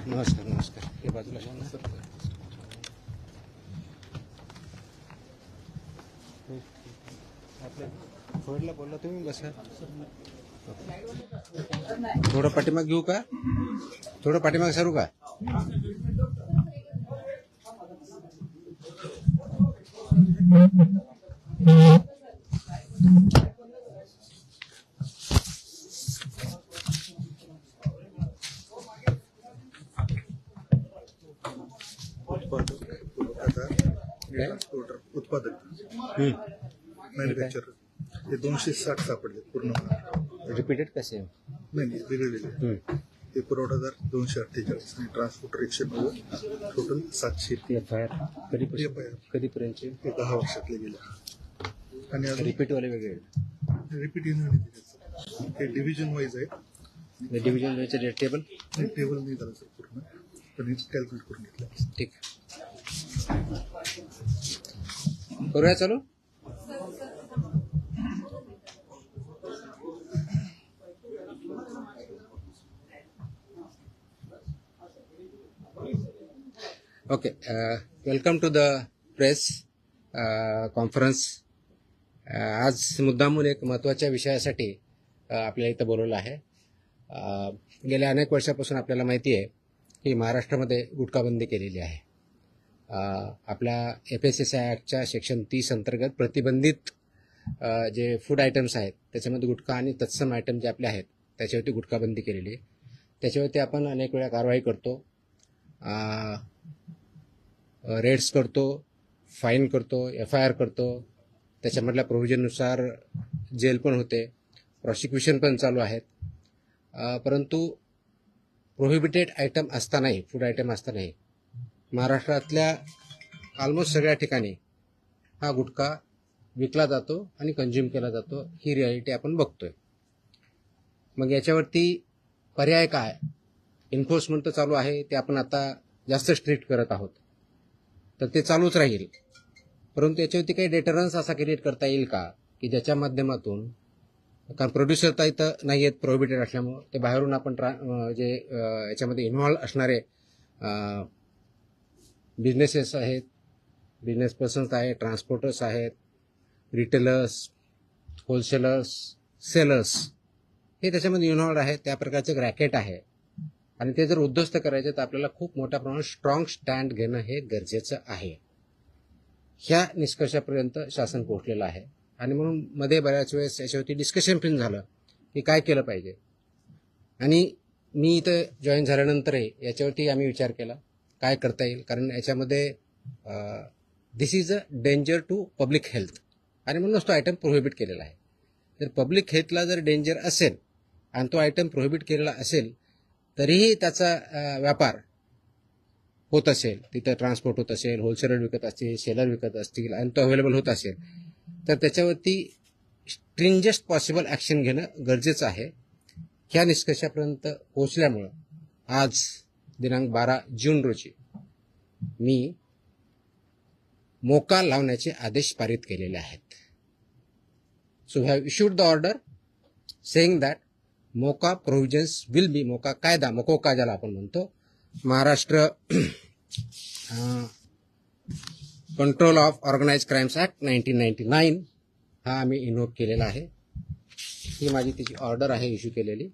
नमस्कार नमस्कार. हे बाजूला घ्या ना. आपल्या फोडला बोलला तुम्ही बसा. थोडं पाठीमाग घेऊ का? थोडं पाठीमाग सरू का? उत्पादक मॅन्युफॅक्चर हे 260 सापडले पूर्ण. रिपीटेड कसे? नाही वेगळे हे पुरवठादार 248 आणि ट्रान्सपोर्टर 190, टोटल 700. कधीपर्यंतचे? हे 10 वर्षातले गेले. आणि अजून रिपीटवाले वेगळे? रिपीट येणार हे डिव्हिजन वाईज आहे. डिव्हिजन रेट टेबल नाही झालं सर पूर्ण, पण हे कॅल्क्युलेट करून घेतलं. ठीक. करूया चालू. Okay. Welcome to the press conference. आज मुद्दामून एक महत्त्वाच्या विषयासाठी आपल्याला इथं बोलवलं आहे. गेल्या अनेक वर्षापासून आपल्याला माहिती आहे की महाराष्ट्रामध्ये गुटखाबंदी केलेली आहे. आपल्या FSSAI ॲक्टच्या सेक्शन 30 अंतर्गत प्रतिबंधित जे फूड आयटम्स आहेत त्याच्यामध्ये गुटखा आणि तत्सम आयटम जे आपले आहेत त्याच्यावरती गुटखाबंदी केलेली आहे. त्याच्यावरती आपण अनेक वेळा कारवाई करतो, रेड्स करतो, फाईन करतो, FIR करतो. त्याच्यामधल्या प्रोव्हिजननुसार जेल पण होते, प्रॉसिक्युशन पण चालू आहेत. परंतु प्रोहिबिटेड आयटम असतानाही, फूड आयटम असतानाही महाराष्ट्रातल्या ऑलमोस्ट सगळ्या ठिकाणी हा गुटखा विकला जातो आणि कंझ्युम केला जातो. ही रियालिटी आपण बघतोय. मग याच्यावरती पर्याय काय? एन्फोर्समेंट तर चालू आहे, ते आपण आता जास्त स्ट्रिक्ट करत आहोत, तर ते चालूच राहील. परंतु याच्यावरती काही डेटरन्स असा क्रिएट करता येईल का की ज्याच्या माध्यमातून, कारण प्रोड्युसर तर इथं नाही आहेत प्रोहिबिटेड असल्यामुळं, ते बाहेरून आपण जे याच्यामध्ये इन्व्हॉल्व असणारे बिझनेसेस आहेत, बिझनेस पर्सन्स आहेत, ट्रान्सपोर्टर्स आहेत, रिटेलर्स, होलसेलर्स, सेलर्स, हे त्याच्यामध्ये इन्व्हॉल्व आहेत. त्या प्रकारचं रॅकेट आहे आणि ते जर उद्ध्वस्त करायचे तर आपल्याला खूप मोठ्या प्रमाणात स्ट्रॉंग स्टँड घेणं हे गरजेचं आहे. ह्या निष्कर्षापर्यंत शासन पोहोचलेलं आहे आणि म्हणून मध्ये बऱ्याच वेळेस याच्यावरती डिस्कशन पण झालं की काय केलं पाहिजे. आणि मी इथं जॉईन झाल्यानंतरही याच्यावरती आम्ही विचार केला काय करता येईल, कारण याच्यामध्ये this is a danger to public health आणि म्हणूनच तो आयटम प्रोहिबिट केलेला आहे. तर पब्लिक हेल्थला जर डेंजर असेल आणि तो आयटम प्रोहिबिट केलेला असेल तरीही त्याचा व्यापार होत असेल, तिथं ट्रान्सपोर्ट होत असेल, होलसेलर विकत असतील, सेलर विकत असतील आणि तो अवेलेबल होत असेल, तर त्याच्यावरती स्ट्रिंजेस्ट पॉसिबल ॲक्शन घेणं गरजेचं आहे. ह्या निष्कर्षापर्यंत पोहोचल्यामुळं आज दिनांक 12 जून रोजी मी मोका लावण्याचे आदेश पारित केलेले आहेत. So we have issued the order saying that MCOCA provisions will be, MCOCA कायदा, मकोका ज्याला आपण म्हणतो, Maharashtra control of organise crimes act 1999 हा आम्ही इन्व्होक केलेला आहे. ही माझी तिची ऑर्डर आहे इश्यू केलेली.